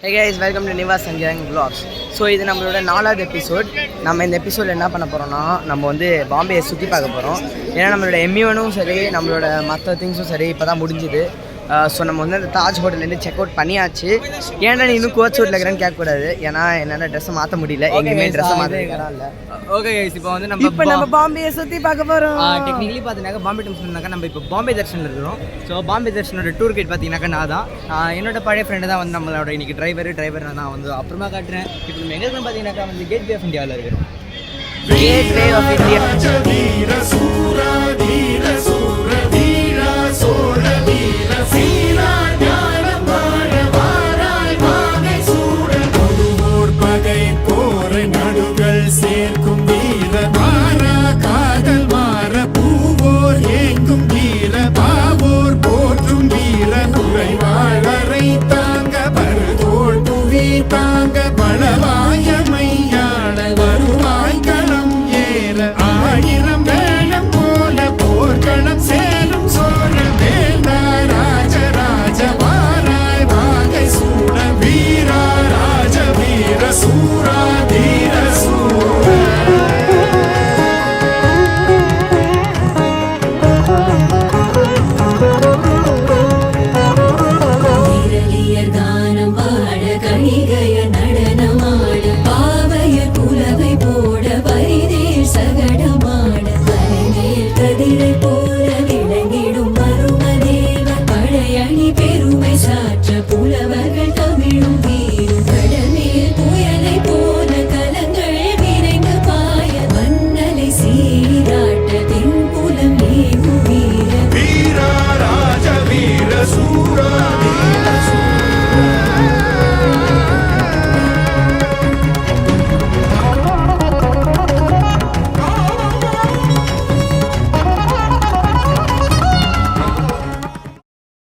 Hey guys, welcome to Nivas and Gang Vlogs. So இது நம்மளோட 4வது எபிசோட். நம்ம இந்த எபிசோடில் என்ன பண்ண போகிறோம்னா நம்ம வந்து பாம்பேயை சுற்றி பார்க்க போகிறோம். ஏன்னா நம்மளோட M1ம் சரி நம்மளோட மற்ற திங்ஸும் சரி இப்போ தான் முடிஞ்சுது. ஸோ நம்ம வந்து அந்த தாஜ் ஹோட்டல்லேருந்து செக் அவுட் பண்ணியாச்சு. ஏன்னா நீ இன்னும் கோச் ஹோட்டலில் இருக்கிறேன்னு கேட்கக்கூடாது. ஏன்னா என்னால் ட்ரெஸ்ஸை மாற்ற முடியல, எங்கேயுமே ட்ரெஸ்ஸை மாற்ற இல்லை. ஓகே கைஸ், இப்போ வந்து நம்ம பாம்பேயை சுற்றி பார்க்க போகிறோம். டெக்னிக்கலி பார்த்தீங்கன்னாக்கா பாம்பே டெம்பிள்னாக்கா நம்ம இப்போ பாம்பே தர்ஷனில் இருக்கிறோம். ஸோ பாம்பே தர்ஷனோட டூர் கைட் பார்த்தீங்கன்னாக்கா நான் தான் என்னோட பழைய ஃப்ரெண்டு தான் வந்து நம்மளோட இன்னைக்கு டிரைவர் நான் வந்து அப்புறமா காட்டுறேன். இப்போ நம்ம எங்கே இருக்குன்னு பார்த்தீங்கன்னாக்கா வந்து கேட்வே ஆஃப் இந்தியாவில் இருக்கிறோம். Gateway of India.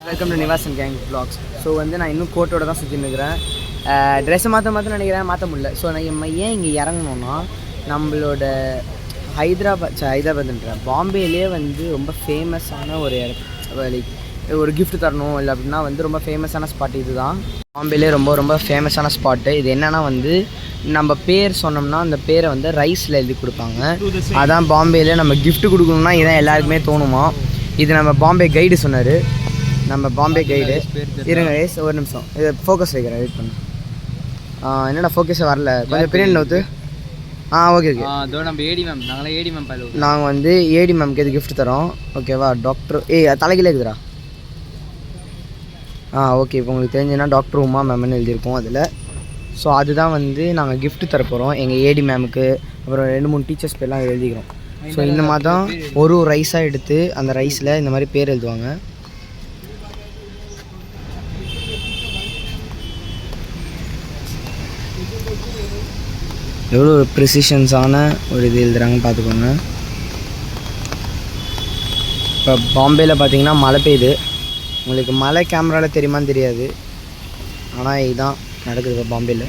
Welcome to Nivas and gang vlogs. So வந்து நான் இன்னும் கோட்டோட தான் சுற்றின்னு இருக்கிறேன். ட்ரெஸ்ஸை மாற்ற நினைக்கிறேன், மாற்ற முடியல. ஸோ நம்ம ஏன் இங்கே இறங்கணுன்னா நம்மளோட ஹைதராபாத்ன்ற பாம்பேலேயே வந்து ரொம்ப ஃபேமஸான ஒரு ஒரு கிஃப்ட் தரணும் இல்லை அப்படின்னா வந்து ரொம்ப ஃபேமஸான ஸ்பாட் இது தான். பாம்பேலேயே ரொம்ப ஃபேமஸான ஸ்பாட்டு இது. என்னென்னா வந்து நம்ம பேர் சொன்னோம்னா அந்த பேரை வந்து ரைஸில் எழுதி கொடுப்பாங்க. அதான் பாம்பேயில் நம்ம கிஃப்ட் கொடுக்கணும்னா இதான் எல்லாருக்குமே தோணுமா. இது நம்ம பாம்பே கைடு சொன்னார். நம்ம பாம்பே கைடு இருங்க ரைஸ் ஒரு நிமிஷம் இது ஃபோக்கஸ் வைக்கிறேன், வெயிட் பண்ணு. என்னடா ஃபோக்கஸே வரல, கொஞ்சம் பிரிண்ட் நோத்து. ஓகே நம்ம ஏடி மேம் நாங்கள் வந்து ஏடி மேம்க்கு இது கிஃப்ட் தரோம். ஓகேவா டாக்டர் தலைகிலே இருக்குதுடா. ஓகே இப்போ உங்களுக்கு தெரிஞ்சுன்னா டாக்டர் உமா மேம்னு எழுதியிருக்கோம் அதில். ஸோ அதுதான் வந்து நாங்கள் கிஃப்ட் தர போகிறோம் எங்கள் ஏடி மேமுக்கு. அப்புறம் 2-3 டீச்சர்ஸ் பேர்லாம் எழுதிக்கிறோம். ஸோ இந்த மாதிரி தான் ஒரு ரைஸாக எடுத்து அந்த ரைஸில் இந்த மாதிரி பேர் எழுதுவாங்க. எவ்வளோ ஒரு ப்ரிசிஷன்ஸான ஒரு இது எழுதுகிறாங்கன்னு பார்த்துக்கோங்க. இப்போ பாம்பேயில் பார்த்தீங்கன்னா மழை பெய்யுது. உங்களுக்கு மழை கேமராவில் தெரியுமான்னு தெரியாது, ஆனால் இதுதான் நடக்குது இப்போ பாம்பேயில்.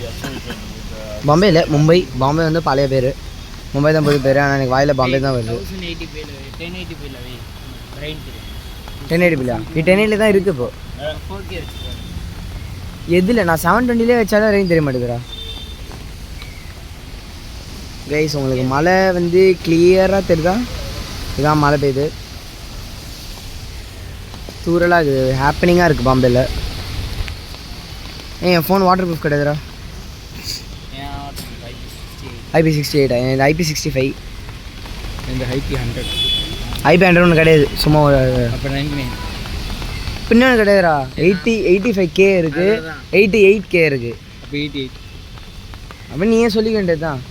மும்பை பாம்பே வந்து பழைய பேர், மும்பை தான் புது பேர். ஆனால் எனக்கு வாயில் பாம்பே தான் வருது. 1080 இது 1080 தான் இருக்குது இப்போ. எதில் நான் 720 வச்சாலும் ரெயின் தெரிய மாட்டேங்குதுடா கைஸ். உங்களுக்கு மழை வந்து கிளியராக தெரியுதா? இதுதான் மழை பெய்யுது, தூரலாக இருக்குது, ஹாப்பனிங்காக இருக்குது பாம்பேயில். என் ஃபோன் வாட்டர் ப்ரூஃப் கிடையாதுடா. IP68 இந்த IP65 இந்த IP100 ஒன்று கிடையாது, சும்மா ஒரு பின்னாடி கிடையாதுடா. 85K இருக்குது, 88K இருக்குது. அப்போ 88 அப்போ நீயே சொல்லிக்க வேண்டியது தான்.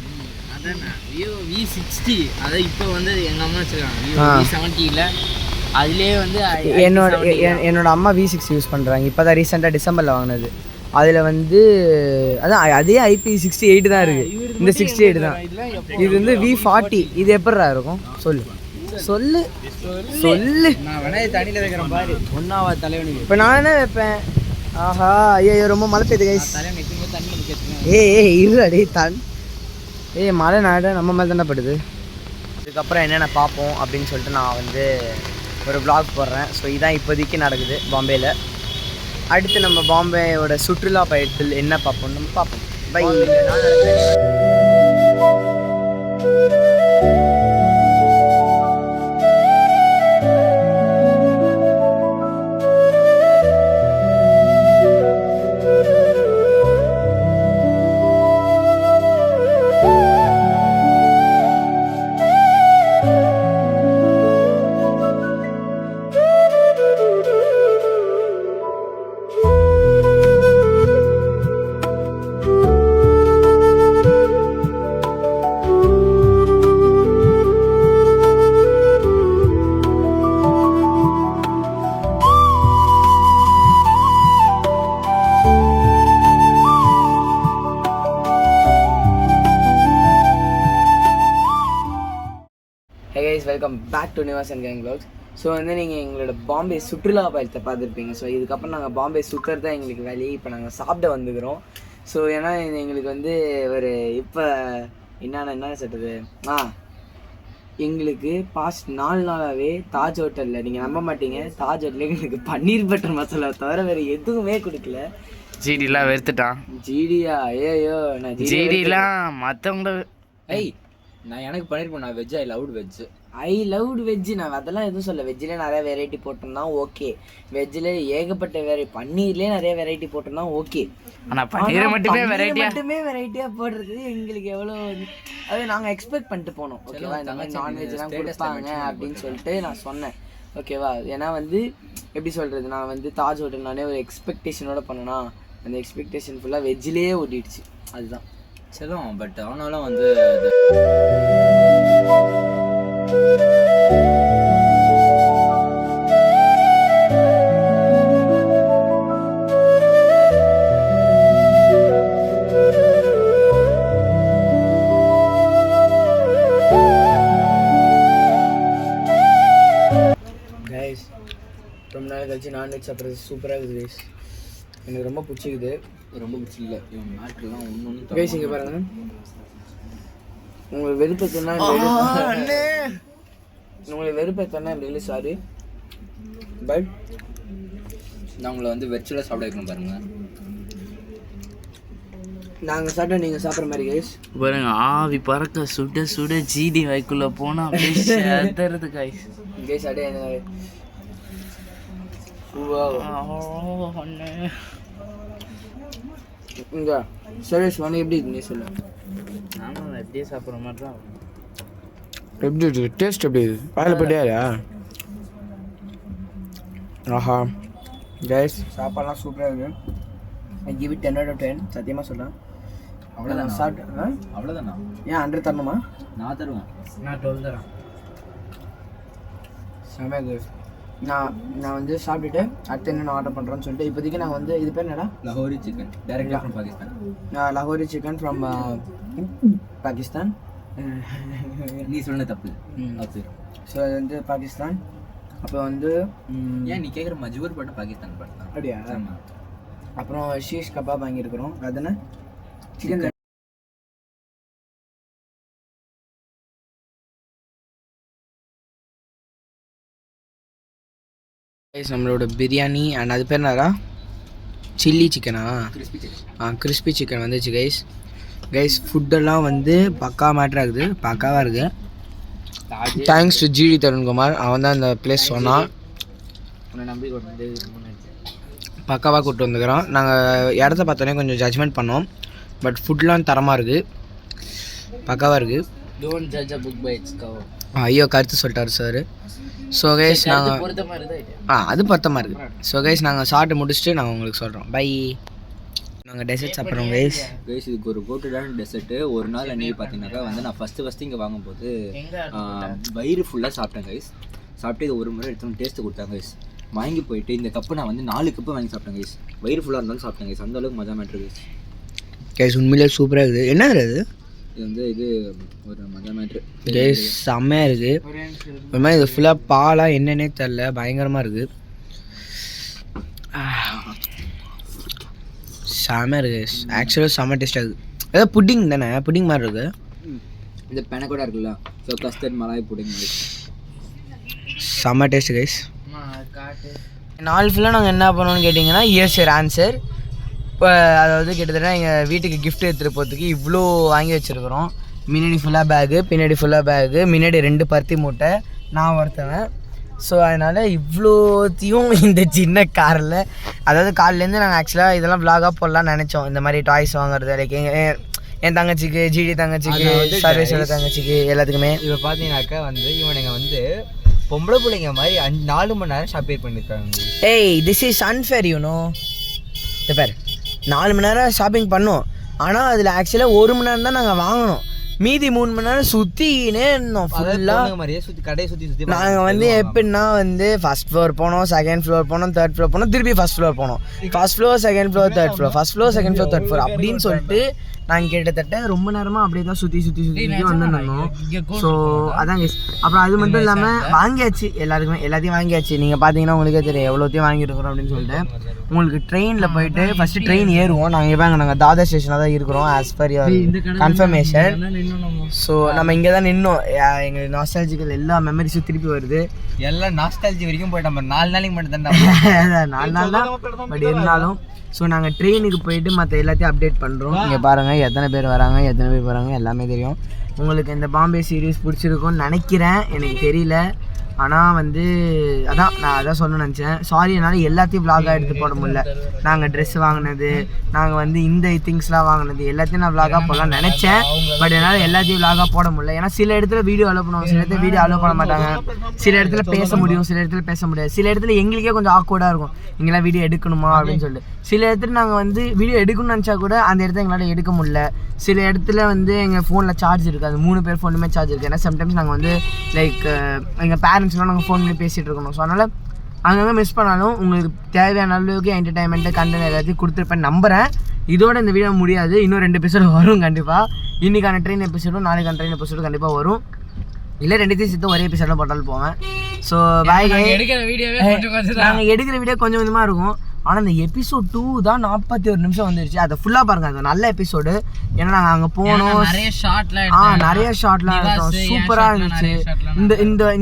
V60 அதான் இப்போ வந்து எங்கள் அம்மா வச்சுருக்காங்க. V70 அதுலேயே வந்து என்னோட அம்மா V60 யூஸ் பண்ணுறாங்க. இப்போ தான் ரீசெண்டாக டிசம்பரில் வாங்கினது. அதில் வந்து அதான் அதே IP68 தான் இருக்குது. இந்த 68 தான். இது வந்து V40. இது எப்படிடா இருக்கும் சொல்லு நான் வேணா தண்ணியில் வைக்கிறேன் பாரு. ஒன்றாவது தலைவனுக்கு இப்போ நான் என்ன வைப்பேன்? ஆஹா ஐயோ ரொம்ப மழை பெய்யுது கைஸ். தலைவன் வைக்கும்போது தண்ணி வைக்கிறேன். இருடா மழை நாடு நம்ம மேலே தானே படுது. இதுக்கப்புறம் என்னென்ன பார்ப்போம் அப்படின்னு சொல்லிட்டு நான் வந்து ஒரு vlog போடுறேன். ஸோ இதான் இப்போதைக்கு நடக்குது பாம்பேயில். அடுத்து நம்ம பாம்பேயோட சுற்றுலா பயணத்தில் என்ன பார்ப்போம் நம்ம பார்ப்போம். Bye. Hey guys, welcome back to Nivas and Gang Vlogs. So வந்து நீங்கள் எங்களோட பாம்பே சுற்றுலா பயணத்தை பார்த்துருப்பீங்க. ஸோ இதுக்கப்புறம் நாங்கள் பாம்பே சுற்றுறது தான் எங்களுக்கு வேலையை. இப்போ நாங்கள் சாப்பிட வந்துக்கிறோம். ஸோ ஏன்னா எங்களுக்கு வந்து ஒரு இப்போ என்ன சொல்கிறது எங்களுக்கு பாஸ்ட் 4 நாளாகவே தாஜ் ஹோட்டலில் நீங்கள் நம்ப மாட்டீங்க, தாஜ் ஹோட்டலில் எங்களுக்கு பன்னீர் பட்டர் மசாலா தவிர வேறு எதுவுமே கொடுக்கல. ஜிடிலாம் வெறுத்துட்டான். ஜிடியா? ஐயோ நான் ஜிடிலாம் மற்றவங்கள நான் எனக்கு பண்ணியிருப்பேன். நான் வெஜ், ஐ லவ்டு வெஜ்ஜு. நான் அதெல்லாம் எதுவும் சொல்ல. வெஜ்ஜில் நிறையா வெரைட்டி போட்டோம்னா ஓகே, வெஜ்ஜில் ஏகப்பட்ட பன்னீர்லேயே நிறைய வெரைட்டி போட்டோம்னா ஓகே. ஆனால் பன்னீரை மட்டுமே வெரைட்டியாக போடுறது எங்களுக்கு எவ்வளோ அது நாங்கள் எக்ஸ்பெக்ட் பண்ணிட்டு போனோம். ஓகேவா, இந்த மாதிரி நான்வெஜ்லாம் கொடுப்பாங்க அப்படின்னு சொல்லிட்டு நான் சொன்னேன். ஓகேவா, ஏன்னா வந்து எப்படி சொல்கிறது, நான் வந்து தாஜ் ஹோட்டல்னாலே ஒரு எக்ஸ்பெக்டேஷனோட பண்ணேன்னா அந்த எக்ஸ்பெக்டேஷன் ஃபுல்லாக வெஜ்ஜிலேயே ஓட்டிடுச்சு. அதுதான் செல்லும். பட் ஆனாலும் வந்து கைஸ் ரொம்ப நாள் கழிச்சு நான்வெஜ் சாப்பிட்றது சூப்பராக இருக்குது கைஸ். எனக்கு ரொம்ப பிடிச்சிக்குது. ரொம்ப பிடிச்சில்ல இவன் நாட்டுலாம் ஒன்று கைஸ் இங்கே பாருங்க. உங்களுக்கு வெறுப்பேற்றனா இல்லை சாரி, பட் நான் உங்களை வந்து வெஜ்ஜில் சாப்பிட வைக்கணும் பாருங்க. நாங்கள் சாப்பிட்டா நீங்கள் சாப்பிட்ற மாதிரி கைஸ். பாருங்க, ஆவி பறக்க சுட சுட ஜிடி வாய்க்குள்ள போனால் அப்படியே கைஸ். கைஸ் அப்படியே இங்கே சர்வீஸ் வந்து எப்படி இருக்கு நீ சொல்லு. ஆமாம், எப்படியே சாப்பிட்ற மாதிரி தான். எப்படி இருக்குது டேஸ்ட்? எப்படி இருக்குது? வாயில் போட்டியா? ஆஹா கைஸ், சாப்பாடுலாம் சூப்பராக இருக்குது. I give it 10 out of 10. சத்தியமாக சொல்கிறேன். அவ்வளோதான் சாப்பிட்டு அவ்வளோதானா? ஏன் 100 தரணுமா? நான் தருவேன். நான் 12 தரேன். செம கைஸ். நான் வந்து சாப்பிட்டுட்டு அடுத்து என்ன ஆர்டர் பண்ணுறேன்னு சொல்லிட்டு இப்போதைக்கு நான் வந்து இது பேர் என்னடா? லஹோரி சிக்கன் டைரக்டாக from Pakistan. Lahori chicken from Pakistan. நீ சொன்ன தப்பு. ஸோ அது வந்து பாகிஸ்தான். அப்போ வந்து ஏன் நீ கேட்குற மஜ்பூர் பாட்டு பாகிஸ்தான் பாட்டு தான். அப்படியா? அப்புறம் ஷீஷ் கபாப் வாங்கியிருக்கிறோம். அதுன்னு சிக்கன் நம்மளோட பிரியாணி அண்ட் அது பேர் என்னடா? சில்லி சிக்கனா? கிறிஸ்பி சிக்கன் வந்துச்சு கைஸ். கைஸ் ஃபுட்டெல்லாம் வந்து பக்கா மேட்ரு ஆகுது, பக்காவாக இருக்குது. Thanks to GT Tarunkumar. அவன் தான் இந்த பிளேஸ் சொன்னான். நம்பி பக்காவாக கூப்பிட்டு வந்துக்கிறோம். நாங்கள் இடத்த பார்த்தோன்னே கொஞ்சம் ஜட்ஜ்மெண்ட் பண்ணோம், பட் ஃபுட்லாம் தரமாக இருக்குது, பக்காவாக இருக்குது. Don't judge a book by its cover. ஐயோ கருத்து சொல்லிட்டாரு சார். ஸோ கைஸ் நாங்கள் அது பொருத்தமாக இருக்குது. ஸோ கைஸ் நாங்கள் சாப்பிட்டு முடிச்சுட்டு நாங்கள் உங்களுக்கு சொல்கிறோம். பை. நாங்கள் டெசர்ட் சாப்பிட்றோம் கைஸ். கைஸ் இதுக்கு ஒரு கோட்டடான டெசர்ட்டு. ஒரு நாள் அன்றைக்கி பார்த்தீங்கன்னாக்கா வந்து நான் ஃபஸ்ட்டு இங்கே வாங்கும்போது வயிறு ஃபுல்லாக சாப்பிட்டேன் கைஸ். சாப்பிட்டு இது ஒரு முறை எடுத்து டேஸ்ட்டு கொடுத்தாங்க கைஸ். வாங்கி போயிட்டு இந்த கப்பு நான் வந்து 4 கப்பு வாங்கி சாப்பிட்டேன் கைஸ். வயிறு ஃபுல்லாக இருந்தாலும் சாப்பிட்டேன் கைஸ். அந்த அளவுக்கு மஜா மேட்ரு கைஸ். கைஸ் உண்மையிலே சூப்பராக இருக்குது. என்ன இது? இது வந்து இது ஒரு மஜா மேட்ரு கைஸ். செம்மையாக இருக்குது. ஒரு மாதிரி இது ஃபுல்லாக பாலாக என்னன்னே தெரில, பயங்கரமாக இருக்குது. செம்மையாக இருக்குது. ஆக்சுவலாக செம்ம டேஸ்ட்டாக இருக்குது. ஏதாவது புட்டிங் தானே? புட்டிங் மாதிரி இருக்குது. இந்த பெனை கூட இருக்குல்ல, ஸோ கஸ்டர்ட் மலாய் புட்டிங். செம்ம டேஸ்ட் கைஸ். நாள் ஃபுல்லாக நாங்கள் என்ன பண்ணோன்னு கேட்டிங்கன்னா இயர்ஸ் யுவர் ஆன்சர். இப்போ அதாவது கிட்டத்தட்ட எங்கள் வீட்டுக்கு கிஃப்ட் எடுத்துகிட்டு போகிறதுக்கு இவ்வளோ வாங்கி வச்சுருக்குறோம். முன்னாடி ஃபுல்லாக பேகு, பின்னாடி ஃபுல்லாக பேகு, முன்னாடி 2 பருத்தி மூட்டை, நான் ஒருத்தவன். ஸோ அதனால் இவ்வளோத்தையும் இந்த சின்ன காரில், அதாவது காலிலேருந்து நாங்கள் ஆக்சுவலாக இதெல்லாம் விலாகாக போடலான்னு நினச்சோம். இந்த மாதிரி டாய்ஸ் வாங்குறது, லைக் என் தங்கச்சிக்கு, ஜிடி தங்கச்சிக்கு, சர்வேஷோட தங்கச்சிக்கு, எல்லாத்துக்குமே. இப்போ பார்த்தீங்கன்னாக்கா வந்து இவனுங்க வந்து பொம்பளை பிள்ளைங்க மாதிரி 4 மணி நேரம் ஷாப்பிங் பண்ணியிருக்காங்க. ஏய், திஸ் இஸ் அன்ஃபேர் யூனோ. இந்த பேர் 4 மணி நேரம் ஷாப்பிங் பண்ணோம். ஆனால் அதில் ஆக்சுவலாக 1 மணி நேரம் தான் நாங்கள் வாங்கினோம். மீதி 3 மணி நேரம் சுற்றினே இருந்தோம் ஃபுல்லாக. மாதிரியே கடையை சுற்றி நாங்கள் வந்து எப்படின்னா வந்து ஃபஸ்ட் ஃப்ளோர் போனோம், செகண்ட் ஃப்ளோர் போனோம், தேர்ட் ஃப்ளோர் போனோம், திருப்பி ஃபஸ்ட் ஃப்ளோர் போனோம். First floor, second floor, third floor, first floor, second floor, third floor அப்படின்னு சொல்லிட்டு நாங்கள் கிட்டத்தட்ட ரொம்ப நேரமாக அப்படியே தான் சுற்றி வந்துருந்தோம். ஸோ அதான் கேஸ். அப்புறம் அது மட்டும் இல்லாமல் வாங்கியாச்சு, எல்லாத்தையும் வாங்கியாச்சு. நீங்கள் பார்த்தீங்கன்னா உங்களுக்கே தெரியும் எவ்வளோத்தையும் வாங்கியிருக்கிறோம் அப்படின்னு சொல்லிட்டு. உங்களுக்கு ட்ரெயினில் போயிட்டு ஃபஸ்ட்டு ட்ரெயின் ஏறுவோம். நாங்கள் தாதர் ஸ்டேஷனில் தான் இருக்கிறோம் as per your confirmation. So நம்ம இங்கே தான் நின்னோம். எங்களுக்கு நாஸ்டாலஜிக்கல் எல்லா மெமரிஸும் திருப்பி வருது. எல்லாம் நாஸ்டாலஜி வரைக்கும் போயிட்டு நம்ம 4 நாளைக்கு மட்டும் தான் 4 நாள் தான். பட் இருந்தாலும் ஸோ நாங்கள் ட்ரெயினுக்கு போயிட்டு மற்ற எல்லாத்தையும் அப்டேட் பண்ணுறோம். இங்கே பாருங்கள் எத்தனை பேர் வராங்க, எத்தனை பேர் வராங்க, எல்லாமே தெரியும். உங்களுக்கு இந்த பாம்பே சீரீஸ் பிடிச்சிருக்கும்னு நினைக்கிறேன், எனக்கு தெரியல. ஆனால் வந்து நான் சொன்ன நினச்சேன். சாரி, என்னால் எல்லாத்தையும் விலாகாக எடுத்து போட முடியல. நாங்கள் ட்ரெஸ் வாங்கினது, நாங்கள் வந்து இந்த திங்ஸ்லாம் வாங்கினது எல்லாத்தையும் நான் விலாகாக போடலாம்னு நினச்சேன். பட் என்னால் எல்லாத்தையும் விலாகாக போட முடியல. ஏன்னா சில இடத்துல வீடியோ அலோவ் பண்ணுவோம், சில இடத்துல வீடியோ அலோவ் பண்ண மாட்டாங்க. சில இடத்துல பேச முடியும், சில இடத்துல பேச முடியாது. சில இடத்துல எங்களுக்கே கொஞ்சம் ஆக்வர்டாக இருக்கும், இங்கெல்லாம் வீடியோ எடுக்கணுமா அப்படின்னு சொல்லிட்டு. சில இடத்துல நாங்கள் வந்து வீடியோ எடுக்கணும்னு நினச்சா கூட அந்த இடத்துல எங்களால் எடுக்க முடியல. சில இடத்துல வந்து எங்கள் ஃபோனில் சார்ஜ் இருக்காது, 3 பேர் ஃபோனுமே சார்ஜ் இருக்குது. ஏன்னா சம்டைம்ஸ் நாங்கள் வந்து லைக் எங்கள் பேரண்ட்ஸ்லாம் நாங்கள் ஃபோன் பண்ணி பேசிகிட்டு இருக்கணும். ஸோ அதனால் அங்கங்கே மிஸ் பண்ணாலும் உங்களுக்கு தேவையான அளவுக்கு என்டர்டைன்மெண்ட்டு கண்டென்ட் எல்லாத்தையும் கொடுத்துருப்பேன் நம்புகிறேன். இதோட இந்த வீடியோ முடியாது, இன்னும் 2 எபிசோடு வரும் கண்டிப்பாக. இன்றைக்கான ட்ரெயின் எபிசோடும் நாளைக்கான ட்ரெயின் எபிசோடும் கண்டிப்பாக வரும். இல்லை 2த்தையும் சேர்த்து ஒரே எபிசோடில் போட்டாலும் போவேன். So bye. நாங்கள் எடுக்கிற வீடியோ கொஞ்சம் கொஞ்சமாக இருக்கும். ஆனால் இந்த எபிசோட் 2 தான் 41 நிமிஷம் வந்துருச்சு. அதை ஃபுல்லாக பாருங்கள், அது நல்ல எபிசோடு. ஏன்னா நாங்கள் அங்கே போனோம், நிறைய ஷார்ட்லாம் எடுத்தோம், சூப்பராக இருந்துச்சு.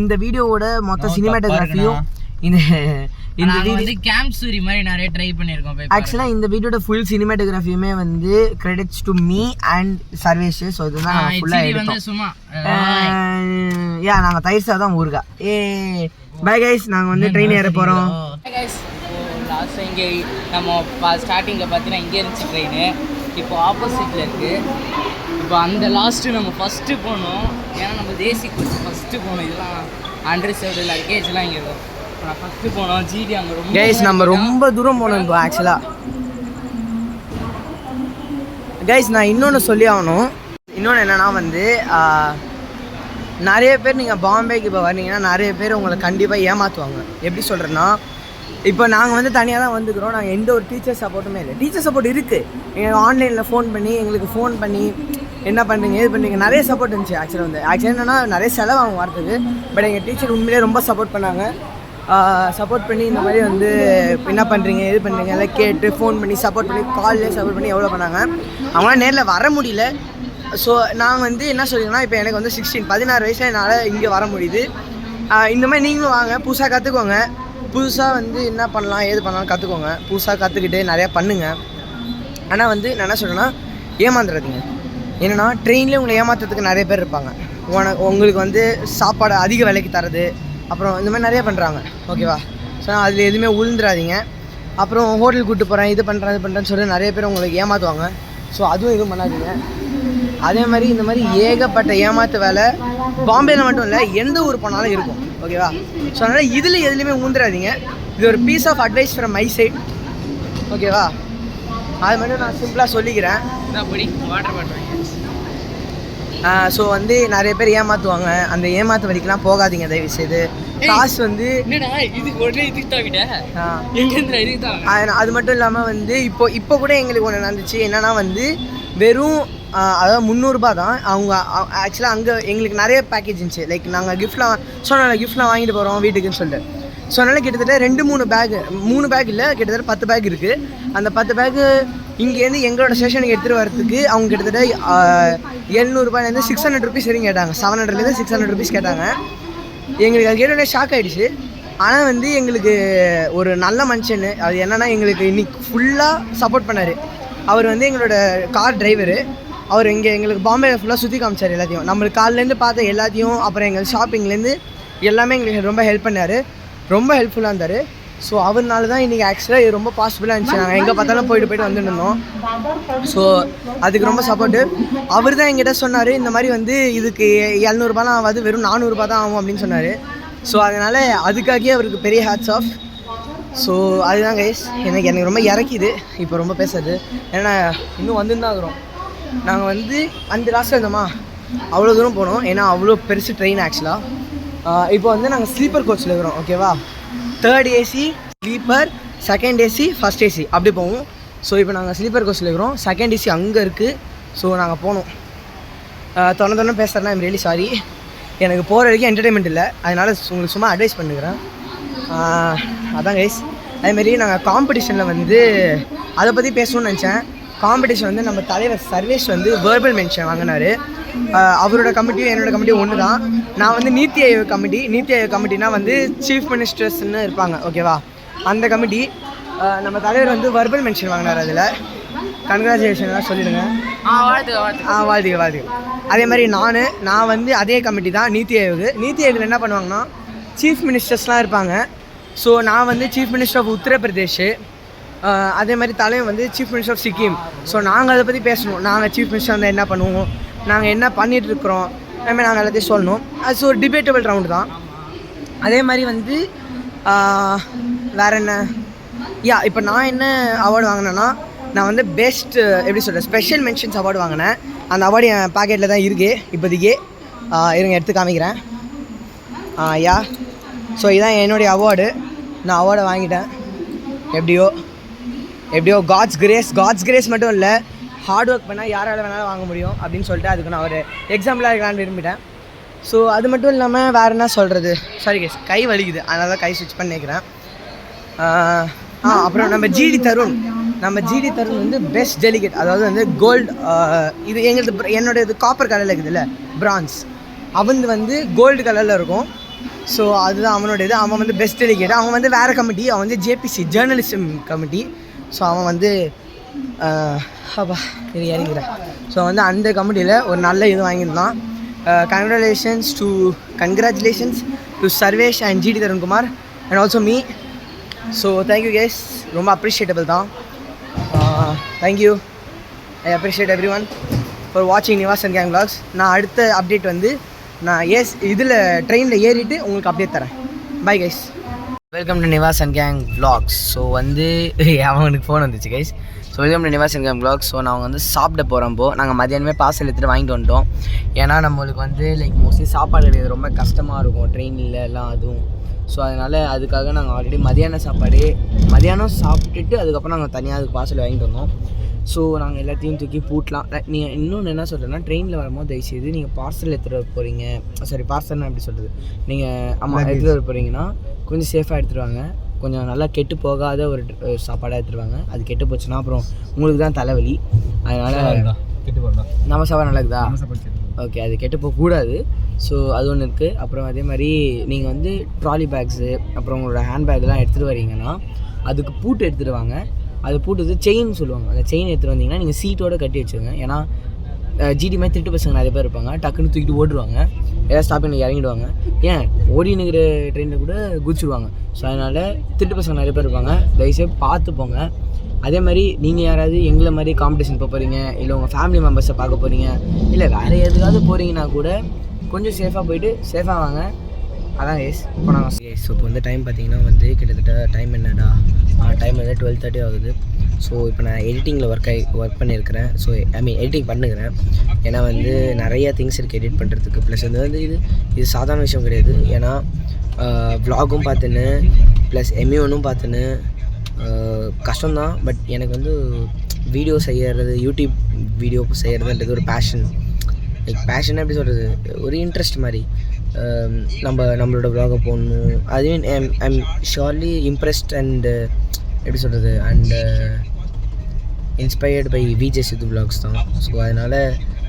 இந்த வீடியோவோட மொத்த சினிமாட்டோகிராஃபியும் இந்த வீடியோ கேம்ப் சூரி மாதிரி நிறைய ட்ரை பண்ணியிருக்கோம். ஆக்சுவலாக இந்த வீடியோட ஃபுல் சினிமாட்டோகிராஃபியுமே வந்து credits to me and Sarvesh. So இதுதான் நாங்கள் ஃபுல்லாக எடுத்தோம். நாங்கள் தயிர் சாதம் ஊருகா. பை கைஸ், நாங்கள் வந்து ட்ரெயின் ஏற போகிறோம். லாஸ்ட்டாக இங்கே நம்ம ஸ்டார்டிங்கில் பார்த்தீங்கன்னா இங்கே இருந்துச்சு ட்ரெயின், இப்போ ஆப்போசிட்டில் இருக்குது. இப்போ அந்த லாஸ்ட்டு நம்ம ஃபஸ்ட்டு போனோம், ஏன்னா நம்ம தேசி கோச் ஃபஸ்ட்டு போனோம். இதெல்லாம் அண்டர்சர்வ்டு லக்கேஜ்லாம் இங்கே இருக்கும். நான் ஃபஸ்ட்டு போனோம், ஜிடி அங்கே ரொம்ப கைஸ் நம்ம ரொம்ப தூரம் போனோம் இப்போ ஆக்சுவலாக. கைஸ் நான் இன்னொன்று சொல்லி ஆகணும். இன்னொன்று என்னென்னா வந்து நிறைய பேர் நீங்கள் பாம்பேக்கு இப்போ வந்தீங்கன்னா நிறைய பேர் உங்களை கண்டிப்பாக ஏமாற்றுவாங்க. எப்படி சொல்கிறேன்னா, இப்போ நாங்கள் வந்து தனியாக தான் வந்துக்கிறோம். நாங்கள் எந்த ஒரு டீச்சர் சப்போர்ட்டுமே இல்லை. டீச்சர் சப்போர்ட் இருக்குது, எங்கள் ஆன்லைனில் ஃபோன் பண்ணி எங்களுக்கு ஃபோன் பண்ணி என்ன பண்ணுறீங்க ஏது பண்ணுறீங்க நிறைய சப்போர்ட் இருந்துச்சு. ஆக்சுவலாக என்னென்னா நிறைய செலவாகும் வரதுக்கு. பட் எங்கள் டீச்சர் உண்மையிலே ரொம்ப சப்போர்ட் பண்ணாங்க. சப்போர்ட் பண்ணி இந்த மாதிரி வந்து என்ன பண்ணுறீங்க எது பண்ணுறீங்க எல்லாம் கேட்டு ஃபோன் பண்ணி சப்போர்ட் பண்ணி கால்லேயே சப்போர்ட் பண்ணி எவ்வளோ பண்ணாங்க. அவங்களாம் நேரில் வர முடியல. ஸோ நாங்கள் வந்து என்ன சொல்லிங்கன்னா, இப்போ எனக்கு வந்து 16 வயசில் என்னால் இங்கே வர முடியுது. இந்த மாதிரி நீங்களும் வாங்க, புதுசாக கற்றுக்கோங்க. புதுசாக வந்து என்ன பண்ணலாம் ஏது பண்ணலாம் கற்றுக்கோங்க. புதுசாக கற்றுக்கிட்டு நிறையா பண்ணுங்கள். ஆனால் வந்து நான் என்ன சொல்கிறேன்னா, ஏமாந்துடாதீங்க. என்னென்னா ட்ரெயின்லேயே உங்களை ஏமாத்துறதுக்கு நிறைய பேர் இருப்பாங்க. உங்களுக்கு வந்து சாப்பாடு அதிக விலைக்கு தரது, அப்புறம் இந்த மாதிரி நிறைய பண்ணுறாங்க. ஓகேவா? ஸோ அதில் எதுவுமே உழுந்துடாதீங்க. அப்புறம் ஹோட்டல் கூப்பிட்டு போகிறேன் இது பண்ணுறேன்னு சொல்லி நிறைய பேர் உங்களுக்கு ஏமாற்றுவாங்க. ஸோ அதுவும் எதுவும் பண்ணாதீங்க. அதே மாதிரி இந்த மாதிரி ஏகப்பட்ட ஏமாத்து வேலை பாம்பேயில் மட்டும் இல்லை, எந்த ஊர் போனாலும் இருக்கும். ஓகேவா? ஸோ அதனால் இதில் எதுலேயுமே ஊந்துடாதீங்க. இது ஒரு piece of advice from my side. ஓகேவா? அது மட்டும் நான் சிம்பிளாக சொல்லிக்கிறேன். Water bottle. ஸோ வந்து நிறைய பேர் ஏமாற்றுவாங்க. அந்த ஏமாத்து வரைக்கும்லாம் போகாதீங்க தயவு செய்து. காசு வந்து அது மட்டும் இல்லாமல் வந்து இப்போ கூட எங்களுக்கு ஒன்று நடந்துச்சு. என்னென்னா வந்து வெறும் அதாவது 300 ரூபா தான். அவங்க ஆக்சுவலாக அங்கே எங்களுக்கு நிறைய பேக்கேஜ் இருந்துச்சு. லைக் நாங்கள் கிஃப்ட்லாம் வாங்கிட்டு போகிறோம் வீட்டுக்குன்னு சொல்லிட்டு. ஸோ அதனால் கிட்டத்தட்ட 3 பேக் இல்லை, கிட்டத்தட்ட 10 பேக் இருக்குது. அந்த 10 பேக்கு இங்கேருந்து எங்களோட ஸ்டேஷனுக்கு எடுத்துகிட்டு வரதுக்கு அவங்க கிட்டத்தட்ட 700 ரூபாயிலேருந்து 600 ருபீஸ் வரைக்கும் கேட்டாங்க. 700லேருந்து 600 ருபீஸ் கேட்டாங்க. எங்களுக்கு அது கேட்டோடனே ஷாக் ஆகிடுச்சு. ஆனால் வந்து எங்களுக்கு ஒரு நல்ல மனுஷன். அது என்னென்னா எங்களுக்கு இன்னைக்கு ஃபுல்லாக சப்போர்ட் பண்ணார். அவர் வந்து எங்களோட கார் டிரைவரு. அவர் இங்கே எங்களுக்கு பாம்பே ஃபுல்லாக சுற்றி காமிச்சார் எல்லாத்தையும். நம்மளுக்கு காலிலேருந்து பார்த்த எல்லாத்தையும், அப்புறம் எங்கள் ஷாப்பிங்லேருந்து எல்லாமே எங்களுக்கு ரொம்ப ஹெல்ப் பண்ணார். ரொம்ப ஹெல்ப்ஃபுல்லாக இருந்தார். ஸோ அவர்னால தான் இன்றைக்கி ஆக்சுவலாக இது ரொம்ப பாசிபிளாக இருந்துச்சு. நாங்கள் எங்கே பார்த்தாலும் போயிட்டு வந்துட்டு இருந்தோம். ஸோ அதுக்கு ரொம்ப சப்போர்ட்டு. அவர் தான் எங்கிட்ட சொன்னார், இந்த மாதிரி வந்து இதுக்கு 700 ரூபாலாம் ஆகாது, வெறும் 400 ரூபா தான் ஆகும் அப்படின்னு சொன்னார். ஸோ அதனால் அதுக்காகவே அவருக்கு பெரிய ஹேட்ஸ் ஆஃப். ஸோ அதுதான் கைஸ், எனக்கு ரொம்ப இறக்கிது இப்போ ரொம்ப பேசுறது. ஏன்னா இன்னும் வந்துன்னு தான் இருக்கிறோம். நாங்கள் வந்து அந்த லாஸ்ட்டில் இருந்தோமா, அவ்வளோ தூரம் போனோம். ஏன்னா அவ்வளோ பெருசு ட்ரெயின் ஆக்சுவலாக. இப்போ வந்து நாங்கள் ஸ்லீப்பர் கோச்சில் இருக்கிறோம். ஓகேவா, 3rd AC, sleeper, 2nd AC, 1st AC அப்படி போவோம். ஸோ இப்போ நாங்கள் ஸ்லீப்பர் கோச்சில் இருக்கிறோம். 2nd ஏசி அங்கே இருக்குது. ஸோ நாங்கள் போனோம். தொண்ணு பேசுகிறேன்னா ஐம் ரியலி சாரி. எனக்கு போகிற வரைக்கும் என்டர்டெயின்மெண்ட் இல்லை, அதனால் உங்களுக்கு சும்மா அட்வைஸ் பண்ணுகிறேன். அதான் கைஸ். அதேமாரி நாங்கள் காம்படிஷனில் வந்து அதை பற்றி பேசணும்னு நினச்சேன். காம்படிஷன் வந்து நம்ம தலைவர் சர்வேஷ் வந்து வேர்பல் மென்ஷன் வாங்கினார். அவரோட கமிட்டியும் என்னோட கமிட்டியும் ஒன்று தான். நான் வந்து நீத்தி ஆயோக் கமிட்டி. நீத்தி ஆயோக் கமிட்டினா வந்து சீஃப் மினிஸ்டர்ஸ்ன்னு இருப்பாங்க. ஓகேவா, அந்த கமிட்டி. நம்ம தலைவர் வந்து வெர்பல் மென்ஷன் வாங்கினார். அதில் கங்க்ராச்சுலேஷன்லாம் சொல்லிடுங்க. வாழ்த்துக்க. அதே மாதிரி நான் வந்து அதே கமிட்டி தான், நீத்தி ஆயோக். நீத்தி ஆயோகில் என்ன பண்ணுவாங்கன்னா சீஃப் மினிஸ்டர்ஸ்லாம் இருப்பாங்க. ஸோ நான் வந்து சீஃப் மினிஸ்டர் ஆஃப் உத்தரப்பிரதேஷ். அதே மாதிரி தலைவர் வந்து chief minister of Sikkim. So நாங்கள் அதை பற்றி பேசணும். நாங்கள் சீஃப் மினிஸ்டர் வந்து என்ன பண்ணுவோம், நாங்கள் என்ன பண்ணிகிட்ருக்குறோம், அதுமாதிரி நாங்கள் எல்லாத்தையும் சொல்லணும். அது ஒரு டிபேட்டபிள் ரவுண்டு தான். அதே மாதிரி வந்து வேறு என்ன, இப்போ நான் என்ன அவார்டு வாங்கினேன்னா, நான் வந்து பெஸ்ட் எப்படி சொல்கிறேன், ஸ்பெஷல் மென்ஷன்ஸ் அவார்டு வாங்கினேன். அந்த அவார்டு என் பாக்கெட்டில் தான் இருக்குது இப்போதைக்கு. இருங்க எடுத்து காமிக்கிறேன். ஸோ இதுதான் என்னுடைய அவார்டு. நான் அவார்டை வாங்கிட்டேன். எப்படியோ காட்ஸ் கிரேஸ் மட்டும் இல்லை, ஹார்ட் ஒர்க் பண்ணால் யாரால் வேணாலும் வாங்க முடியும் அப்படின்னு சொல்லிட்டு அதுக்கு நான் ஒரு எக்ஸாம்பிளாக இருக்கலான்னு விரும்பிட்டேன். ஸோ அது மட்டும் இல்லாமல் வேறு என்ன சொல்கிறது, சாரி கேஸ் கை வலிக்குது, அதனால தான் கை ஸ்விட்ச் பண்ணிக்கிறேன். அப்புறம் நம்ம ஜிடி தருண் வந்து பெஸ்ட் டெலிகேட். அதாவது வந்து கோல்டு, இது என்னோட இது காப்பர் கலரில் இருக்குதுல்ல, பிரான்ஸ். அவன் வந்து கோல்டு கலரில் இருக்கும். ஸோ அதுதான் அவனோட இது. அவன் வந்து பெஸ்ட் டெலிகேட். அவன் வந்து வேறு கமிட்டி, அவன் வந்து ஜேபிசி ஜேர்னலிசம் கமிட்டி. ஸோ அவன் வந்து இது இறங்கிறேன். ஸோ வந்து அந்த கமிட்டியில் ஒரு நல்ல இது வாங்கியிருந்தான். Congratulations to Sarvesh and GD Tarunkumar and also me. So thank you guys, ரொம்ப அப்ரிஷியேட்டபிள் தான். Thank you, I appreciate everyone for வாட்சிங் நிவாஸ் அண்ட் கேங் vlogs. நான் அடுத்த அப்டேட் வந்து நான் இதில் ட்ரெயினில் ஏறிட்டு உங்களுக்கு அப்டேட் தரேன். Bye guys, welcome to Nivas and gang vlogs. So வந்து அவனுக்கு ஃபோன் வந்துச்சு guys. So welcome to Nivas and gang vlogs. So நான் வந்து சாப்பிட போகிறப்போ நாங்கள் மதியானமே பார்சல் எடுத்துகிட்டு வாங்கிட்டு வந்துட்டோம். ஏன்னா நம்மளுக்கு வந்து லைக் மோஸ்ட்லி சாப்பாடு கிடையாது, ரொம்ப கஷ்டமாக இருக்கும் ட்ரெயினில் எல்லாம் அதுவும். ஸோ அதனால் அதுக்காக நாங்கள் ஆல்ரெடி மதியானம் சாப்பிட்டுட்டு அதுக்கப்புறம் நாங்கள் தனியாக அதுக்கு பார்சல் வாங்கிட்டு வந்தோம். ஸோ நாங்கள் எல்லாத்தையும் தூக்கி பூட்டலாம். நீங்கள் இன்னொன்று என்ன சொல்கிறேன்னா, ட்ரெயினில் வரும்போது தயவுசெய்து நீங்கள் பார்சல் எடுத்துகிட்டு வர போகிறீங்க, சாரி பார்சல்னா எப்படி சொல்கிறது, நீங்கள் எடுத்துகிட்டு வர போகிறீங்கன்னா கொஞ்சம் சேஃபாக எடுத்துகிட்டு வாங்க. கொஞ்சம் நல்லா கெட்டு போகாத ஒரு சாப்பாடாக எடுத்துகிட்டு வாங்க. அது கெட்டு போச்சுன்னா அப்புறம் உங்களுக்கு தான் தலைவலி. அதனால் நம்ம சாப்பாடு நல்லா இருக்குதா, ஓகே, அது கெட்டு போகக்கூடாது. ஸோ அது ஒன்று இருக்குது. அப்புறம் அதே மாதிரி நீங்கள் வந்து ட்ராலி பேக்ஸு அப்புறம் உங்களோட ஹேண்ட்பேக்லாம் எடுத்துகிட்டு வரீங்கன்னா அதுக்கு பூட்டு எடுத்துகிட்டு வாங்க. அது பூட்டு செயின் சொல்லுவாங்க, அந்த செயின் எடுத்துகிட்டு வந்தீங்கன்னா நீங்கள் சீட்டோடு கட்டி வச்சுருங்க. ஏன்னா ஜிடி மாதிரி திருட்டு பசங்க நிறைய பேர் இருப்பாங்க, டக்குன்னு தூக்கிட்டு ஓடுவாங்க, ஏதாவது ஸ்டாப்பிங்கில் இறங்கிடுவாங்க. ஏன் ஓடினுங்கிற ட்ரெயினில் கூட குதிச்சுடுவாங்க. ஸோ அதனால் திருட்டு பசங்க நிறைய பேர் இருப்பாங்க, தயவுசெய்து பார்த்து போங்க. அதே மாதிரி நீங்கள் யாராவது எங்களை மாதிரி காம்படிஷன் போகிறீங்க, இல்லை உங்கள் ஃபேமிலி மெம்பர்ஸை பார்க்க போகிறீங்க, இல்லை வேறு எதுக்காவது போகிறீங்கன்னா கூட கொஞ்சம் சேஃபாக போயிட்டு சேஃபாக வாங்க. அதான் கேஸ். இப்போ நாங்கள் ஸோ இப்போ வந்து டைம் பார்த்தீங்கன்னா வந்து கிட்டத்தட்ட டைம் என்னடா, டைம் வந்து 12:30 ஆகுது. ஸோ இப்போ நான் எடிட்டிங்கில் ஒர்க் பண்ணியிருக்கிறேன். ஸோ எடிட்டிங் பண்ணுகிறேன். ஏன்னா வந்து நிறையா திங்ஸ் இருக்குது எடிட் பண்ணுறதுக்கு. ப்ளஸ் வந்து இது சாதாரண விஷயம் கிடையாது. ஏன்னா வ்ளாகும் பார்த்துன்னு ப்ளஸ் எம்யூனும் பார்த்துன்னு கஷ்டம்தான். பட் எனக்கு வந்து வீடியோ செய்கிறது, யூடியூப் வீடியோ செய்கிறதுன்றது ஒரு பேஷன். லைக் பேஷன் எப்படி சொல்கிறது, ஒரு இன்ட்ரெஸ்ட் மாதிரி. நம்மளோட வ்ளாகை போடணும். அதுவும் ஐம் ஷுவர்லி இம்ப்ரெஸ்ட் அண்ட் எப்படி சொல்கிறது and inspired by VJ Siddhu vlogs தான். ஸோ அதனால்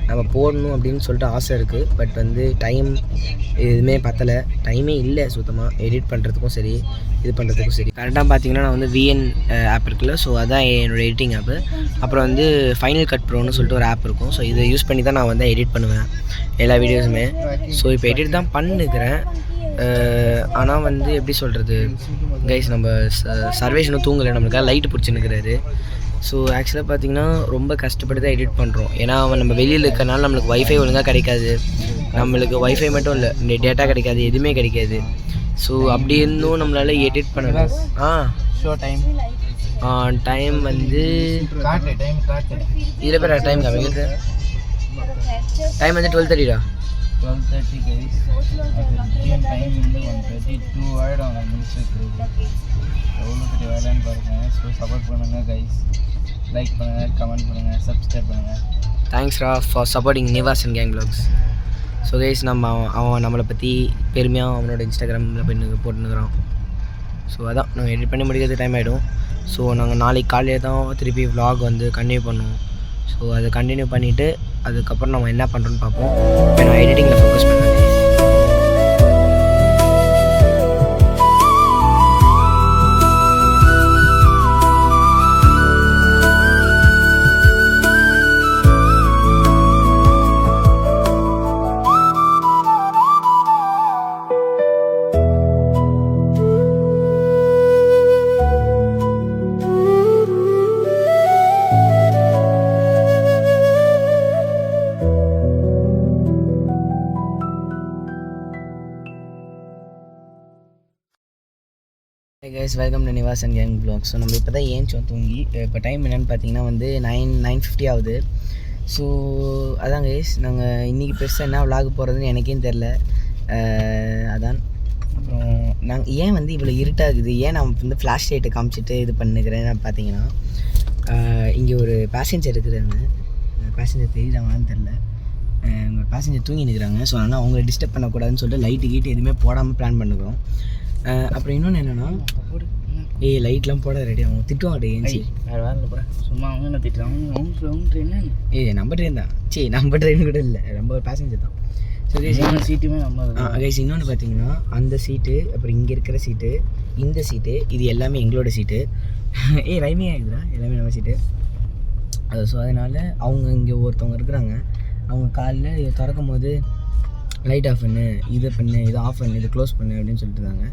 நம்ம போடணும் அப்படின்னு சொல்லிட்டு ஆசை இருக்குது. பட் வந்து டைம் எதுவுமே பத்தலை, டைமே இல்லை சுத்தமாக எடிட் பண்ணுறதுக்கும் சரி இது பண்ணுறதுக்கும் சரி. கரெக்டாக பார்த்தீங்கன்னா நான் வந்து VN ஆப் இருக்குல்ல, ஸோ அதான் என்னோடய எடிட்டிங் ஆப்பு. அப்புறம் வந்து ஃபைனல் கட் ப்ரோன்னு சொல்லிட்டு ஒரு ஆப் இருக்கும். ஸோ இதை யூஸ் பண்ணி தான் நான் வந்து எடிட் பண்ணுவேன் எல்லா வீடியோஸுமே. ஸோ இப்போ எடிட் தான் பண்ணிக்கிறேன். ஆனால் வந்து எப்படி சொல்கிறது கைஸ், நம்ம சர்வேஷனும் தூங்கலை, நம்மளுக்காக லைட்டு பிடிச்சின்னுக்கிறாரு. ஸோ ஆக்சுவலாக பார்த்திங்கன்னா ரொம்ப கஷ்டப்பட்டு தான் எடிட் பண்ணுறோம். ஏன்னா நம்ம வெளியில் இருக்கிறனால நம்மளுக்கு வைஃபை ஒழுங்காக கிடைக்காது. நம்மளுக்கு வைஃபை மட்டும் இல்லை, டேட்டா கிடைக்காது, எதுவுமே கிடைக்காது. ஸோ அப்படி இருந்தும் நம்மளால் எடிட் பண்ணலாம். ஷோ டைம் வந்து இதில் பேர் டைம் காமிக்கிறது. டைம் வந்து 12:30 12:30 கைஸ். டைம் வந்து 1:32 ஆகிடும். நான் முடிச்சுட்டு எவ்வளோ பெரிய வேலைன்னு பாருங்கள். ஸோ சப்போர்ட் பண்ணுங்கள் கைஸ், லைக் பண்ணுங்கள், கமெண்ட் பண்ணுங்கள், சப்ஸ்கிரைப் பண்ணுங்கள். Thanks for supporting Nivas and gang vlogs. So guys, அவன் நம்மளை பற்றி பெருமையாக அவனோட இன்ஸ்டாகிராமில் போய் போட்டுனுக்குறான். ஸோ அதான் நாங்கள் எடிட் பண்ணி முடிக்கிறது டைம் ஆகிடும். ஸோ நாங்கள் நாளைக்கு காலையில் தான் திருப்பி vlog வந்து கண்டினியூ பண்ணுவோம். ஸோ அதை கண்டினியூ பண்ணிவிட்டு அதுக்கப்புறம் நம்ம என்ன பண்ணுறோன்னு பார்ப்போம். இப்போ நான் எடிட்டிங்கில் ஃபோக்கஸ் பண்ணுறேன். Guys, welcome to Nivas and gang vlogs. So நம்ம இப்போ தான் ஏஞ்சோம் தூங்கி. இப்போ டைம் என்னென்னு பார்த்தீங்கன்னா வந்து 9:50 ஆகுது. ஸோ அதான் கைஸ், நாங்கள் இன்றைக்கி பெருசாக என்ன vlog போகிறதுன்னு எனக்கே தெரில. அதான் அப்புறம் நாங்கள் ஏன் வந்து இவ்வளோ இருட்டாகுது, ஏன் நான் வந்து ஃப்ளாஷ் லைட்டை காமிச்சிட்டு இது பண்ணுக்கிறேன்னு பார்த்தீங்கன்னா, இங்கே ஒரு பேசஞ்சர் இருக்கிறாங்க. பேசஞ்சர் தெரியுறாங்களான்னு தெரில. உங்கள் பேசஞ்சர் தூங்கி நிற்கிறாங்க. ஸோ அதனால் அவங்கள டிஸ்டர்ப் பண்ணக்கூடாதுன்னு சொல்லிட்டு லைட்டு கீட்டு எதுவுமே போடாமல் பிளான் பண்ணுறோம். அப்புறம் இன்னொன்று என்னென்னா, லைட்லாம் போட ரெடி ஆகும், திட்டுவாங்க ஏஞ்சி வேறு வேறு போட சும்மா அவங்க என்ன திட்டுறாங்க. அவங்க ட்ரெயின் நம்ம ட்ரெயின் தான், நம்ம ட்ரெயின் கூட இல்லை, நம்ம பேசஞ்சர் தான். ஸோ சீட்டுமே நம்ம கைஸ், இன்னொன்று பார்த்தீங்கன்னா அந்த சீட்டு, அப்புறம் இங்கே இருக்கிற சீட்டு, இந்த சீட்டு, இது எல்லாமே எங்களோட சீட்டு. ரைமே ஆகுதுடா, எல்லாமே நம்ம சீட்டு. ஸோ அதனால் அவங்க இங்கே ஒருத்தவங்க இருக்கிறாங்க. அவங்க காலையில் இதை திறக்கும் போது லைட் ஆஃப் பண்ணு, இதை பண்ணு, இதை ஆஃப் பண்ணு, இதை க்ளோஸ் பண்ணு அப்படின்னு சொல்லிட்டு இருந்தாங்க.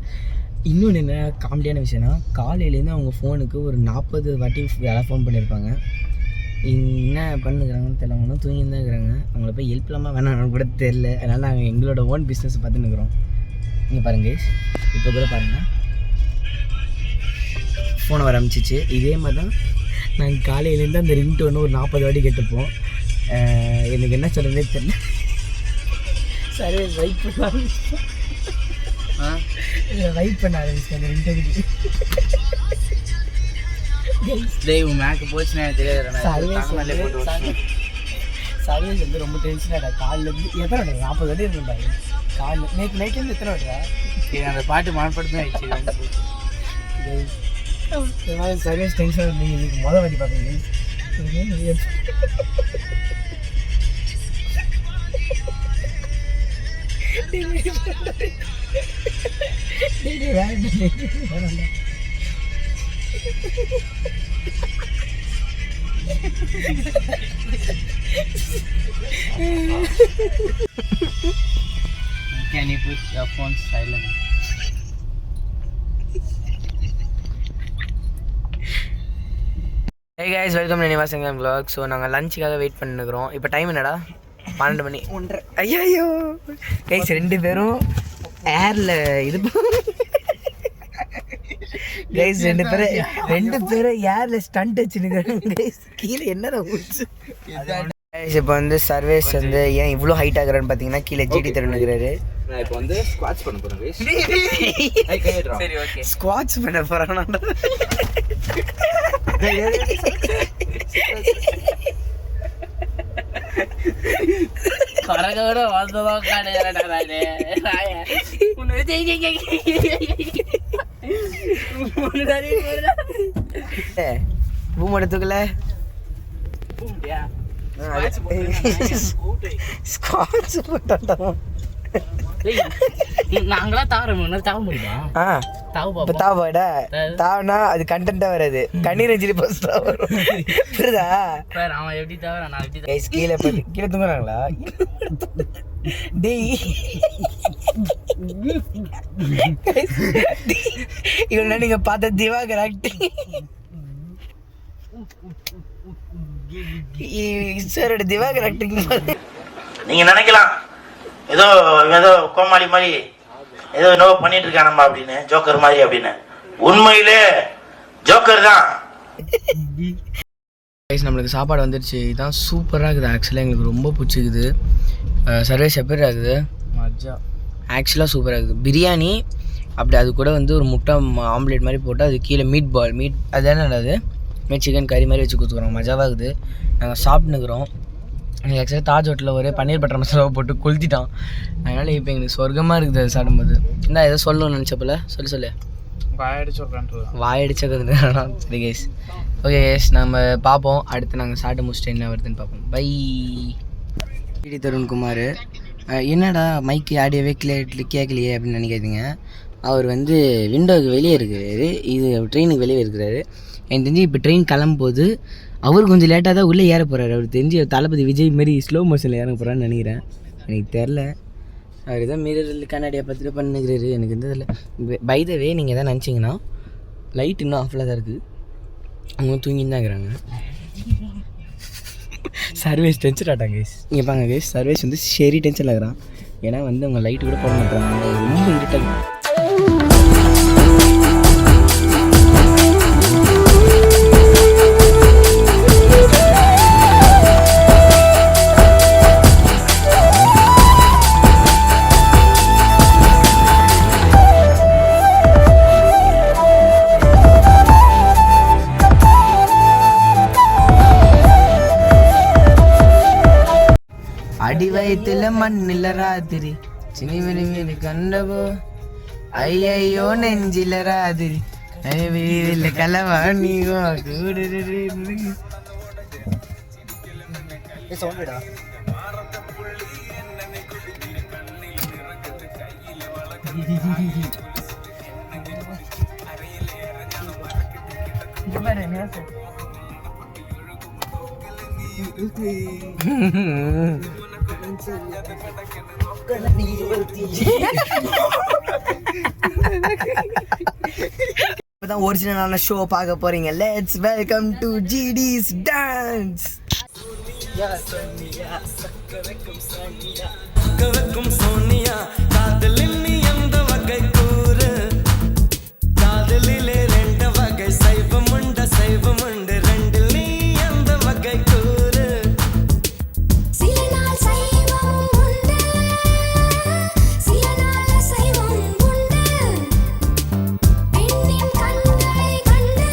இன்னொன்று என்ன காமெடியான விஷயம்னா, காலையிலேருந்து அவங்க ஃபோனுக்கு ஒரு 40 வாட்டி யாராவது ஃபோன் பண்ணியிருப்பாங்க. என்ன பண்ணுறாங்கன்னு தெரியல, அவங்க தான் தூங்கி தான் இருக்கிறாங்க. அவங்கள போய் ஹெல்ப் இல்லாமல் வேணாம் கூட தெரில. அதனால் நாங்கள் எங்களோட ஓன் பிஸ்னஸ் பார்த்துன்னு இருக்கிறோம். நீங்கள் பாருங்கள், இப்போ கூட பாருங்கள் ஃபோனை வர ஆரம்பிச்சிச்சு. இதே மாதிரி தான் நாங்கள் காலையிலேருந்து அந்த ரிங்டோன்னு ஒரு 40 வாட்டி கேட்டுப்போம். எனக்கு என்ன சொல்கிறதே தெரியல. சரி, வெயிட் பண்ண ஆரம்பிச்சு அந்த ரிங்டோனுக்கு. மேக்கு போச்சுன்னா தெரியாது. சர்வீஸ் வந்து ரொம்ப டென்ஷனாக காலிலேருந்து எத்தனை வாட்டி 40 வாட்டி இருந்தாங்க காலில். நைட்லேருந்து எத்தனை வாட்டியா அந்த பாட்டு மனப்படுத்த ஆயிடுச்சு. சர்வீஸ் டென்ஷன் இருந்தீங்க. இன்னைக்கு மொதல் வாட்டி பார்த்தீங்க. Can you put your phone silent? Hey guys, welcome to Nivas and Gang Vlog. So நாங்கள் லஞ்சுக்காக வெயிட் பண்ணிருக்கிறோம். இப்போ டைம் என்னடா 12 மணி. ஐயோ கைஸ், 2 பேரும் ஏரில் இது கைஸ், 2 பேரும் ஏரில் ஸ்டண்ட் வச்சுருக்காங்க கைஸ். கீழே என்னடா ஊச்சு கைஸ். இப்போ வந்து சர்வேஸ் வந்து ஏன் இவ்வளோ ஹைட் ஆகுறான்னு பார்த்தீங்கன்னா, கீழே ஜிடி தருணுங்கிறாரு. நான் இப்போ வந்து ஸ்குவாட்ஸ் பண்ண போகிறேன் கைஸ். சரி, ஓகே. ஸ்குவாட்ஸ் பண்ண போகிறானா? கரகோட வந்ததான் பூம் எடுத்துக்கல. ஸ்காட்ச் போட்டாட்டா நாங்களா தாவ முடியுமா? இப்போ தாவாடா தாவனா அது கண்டென்ட்டாக வராது. கண்ணீர் அஞ்சலி போஸ்ட் தான் வரும். புரியுதா? அவன் எப்படி தவிர நான் எப்படி கைஸ் கீழே போய் கீழே தூங்குறாங்களா? டேய் இவனா நீங்க பார்த்த திவாகர் ஆக்டிங் சாரோட திவாகர் ஆக்டிங் நீங்க நினைக்கலாம் ஏதோ ஏதோ கோமாளி மாதிரி ஏதோ என்னவோ பண்ணிட்டு இருக்கானம்மா அப்படின்னு, ஜோக்கர் மாதிரி அப்படின்னு. உண்மையிலே ஜோக்கர் தான். நம்மளுக்கு சாப்பாடு வந்துடுச்சு. இதுதான் சூப்பராக இருக்குது. ஆக்சுவலாக எங்களுக்கு ரொம்ப பிடிச்சிக்குது. சர்வீஸ் எப்படி இருக்குது? மஜா. ஆக்சுவலாக சூப்பராக இருக்குது. பிரியாணி அப்படி அது கூட வந்து ஒரு முட்டை ஆம்லேட் மாதிரி போட்டு அது கீழே மீட் அது என்ன அது சிக்கன் கறி மாதிரி வச்சு கொடுத்துக்குறோம். மஜாவாக இருக்குது. நாங்கள் சாப்பிட்டுக்கிறோம். எனக்கு ஆக்சுவலாக தாஜ் ஹோட்டலில் ஒரு பன்னீர் பட்டர் மசாலாவை போட்டு கொளுத்திட்டான். அதனால் இப்போ எங்களுக்கு சொர்க்கமாக இருக்குது அது சாப்பிடும்போது. என்ன ஏதோ சொல்லணும்னு நினச்சப்பல சொல்லு வாயடிச்சோம். சரி கேஸ், ஓகே கேஸ், நம்ம பார்ப்போம் அடுத்து. நாங்கள் சாப்பிட்டு முடிச்சுட்டு என்ன வருதுன்னு பார்ப்போம். பை. டிடி தருண்குமார் என்னடா மைக்கு ஆடியோவே கேட்கலையே அப்படின்னு நினைக்காதீங்க. அவர் வந்து விண்டோவுக்கு வெளியே இருக்கிறாரு, இது ட்ரெயினுக்கு வெளியே இருக்கிறாரு. எனக்கு தெரிஞ்சு இப்போ ட்ரெயின் கிளம்பும்போது அவர் கொஞ்சம் லேட்டாக தான் உள்ளே ஏற போகிறாரு. அவர் தெரிஞ்சு தளபதி விஜய் மாரி ஸ்லோ மோஷனில் ஏற போகிறான்னு நினைக்கிறேன். எனக்கு தெரில. அவர் தான் மிரரில் கண்ணாடியை பார்த்துட்டு பண்ணுகிறாரு. எனக்கு இந்த இதில் பை த வே நீங்கள் எதாவது நினச்சிங்கன்னா லைட் இன்னும் ஆஃபில் தான் இருக்குது. அவங்க தூங்கின்னு தான் இருக்கிறாங்க. சர்வீஸ் டென்ஷன் ஆட்டாங்க கைஸ். இங்கே பாங்க கைஸ், சர்வீஸ் வந்து சரி டென்ஷன் ஆகிறான். ஏன்னா வந்து அவங்க லைட்டு கூட போட மாட்டாங்க. ரொம்ப இருட்டாக. அடி வயத்துல மண்ணில ராத்திரி சினிமணி கண்டபோ ஐயோ நெஞ்சில ராத்திரி வீதில கலவாணிகோ இப்பதான் ஒரிஜினலான ஷோ பார்க்க போறீங்க. Let's welcome to GD's dance. Sonia காதலில் நீ எந்த வகை கூறு, காதலிலே ரெண்டு வகை சைவம் உண்டு ரெண்டில் நீ எந்த வகை கூறு. சில நாள் சைவம் உண்டு, சில நாள் சைவம் உண்டு, பெண்ணின் கண்களை கண்டு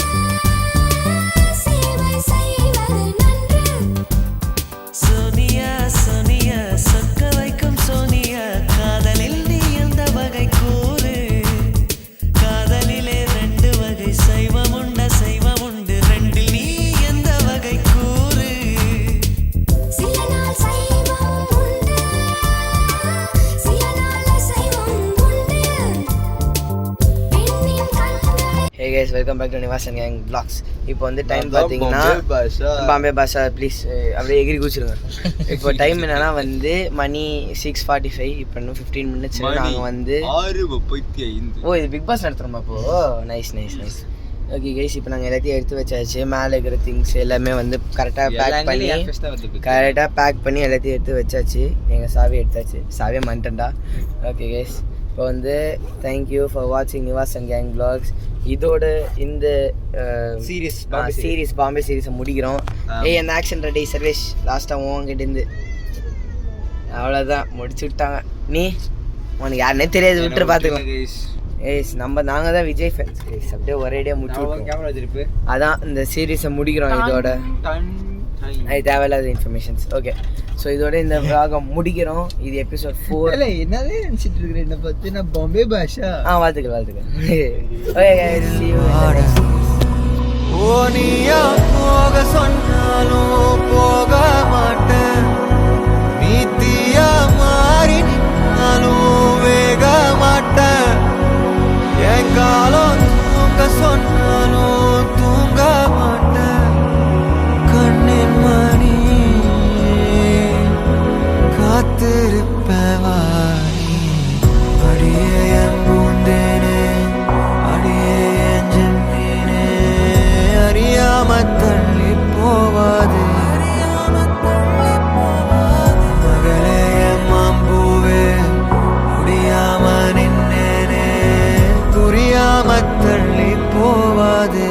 சேவை செய்வது நன்று. சோனியா சோனியா சொக்க வைக்கும் சோனியா, காதலில் நீ எந்த வகை கூறு, காதலிலே ரெண்டு வகை சைவம் உண்டு ரெண்டில் நீ எந்த வகை கூறு. சில நாள் சைவம் உண்டு, சில நாள் சைவம் உண்டு, பெண்ணின் கண்களை. Hey guys, welcome back to Nivas and gang vlogs. இப்போ வந்து டைம் பார்த்தீங்கன்னா பாம்பே பாஷா ப்ளீஸ் அப்படியே எகிரி குச்சிருங்க. இப்போ டைம் என்னன்னா வந்து மணி 6:45. இப்போ இன்னும் 15 minutes நாங்கள் வந்து 6:35. ஓ, இது பிக் பாஸ் நடத்துகிறோமா? அப்போது நைஸ். ஓகே கைஸ், இப்போ நாங்கள் எல்லாத்தையும் எடுத்து வச்சாச்சு. மேலே இருக்கிற திங்ஸ் எல்லாமே வந்து கரெக்டாக பேக் பண்ணி எல்லாத்தையும் எடுத்து வச்சாச்சு. எங்கள் சாவி எடுத்தாச்சு. சாவியை மண்டண்டா. ஓகே கைஸ், இப்போ வந்து தேங்க்யூ ஃபார் வாட்சிங் நிவாசன் கேங் vlogs. இதோட இந்த சீரீஸ் பாம்பே சீரீஸை முடிக்கிறோம். அந்த ஆக்ஷன் ரெடி சர்வேஷ் லாஸ்ட்டாக உங்ககிட்டேருந்து அவ்வளோதான் முடிச்சு விட்டாங்க. நீ உனக்கு யாருன்னே தெரியாது, விட்டு பார்த்துக்கலாம். நாங்கள் தான் விஜய் ஃபேன்ஸ் கைஸ். அப்படியே ஒரேடியாக முடிச்சு அதான் இந்த சீரீஸை முடிக்கிறோம். இதோட அது தேவையில்லாத இன்ஃபர்மேஷன்ஸ். ஓகே, ஸோ இதோட இந்த vlog முடிக்கிறோம். இது எபிசோட் 4. என்னவே நினச்சிட்டு இருக்கிறேன் என்னை பற்றி நான் பாம்பே பாஷா. வாழ்த்துக்கள். Okay, see you. ஓ நீயா போக சொன்னாலும் போக மாட்டேன், நீ தீயா மாறி நின்னாலும் வேக மாட்டேன், என் காலம் தூங்க சொன்னாலும் தூங்க மாட்டேன், கண்ணின் மணி காத்திருப்பேன் வாரி, அடியே என் பூந்தேனே, அடியே என் ஜென்மீனே, அறியாம தள்ளி போவாது, மகளே என் மாம்பூவே, முடியாம நின்னேனே, புரியாம தள்ளி போவாது.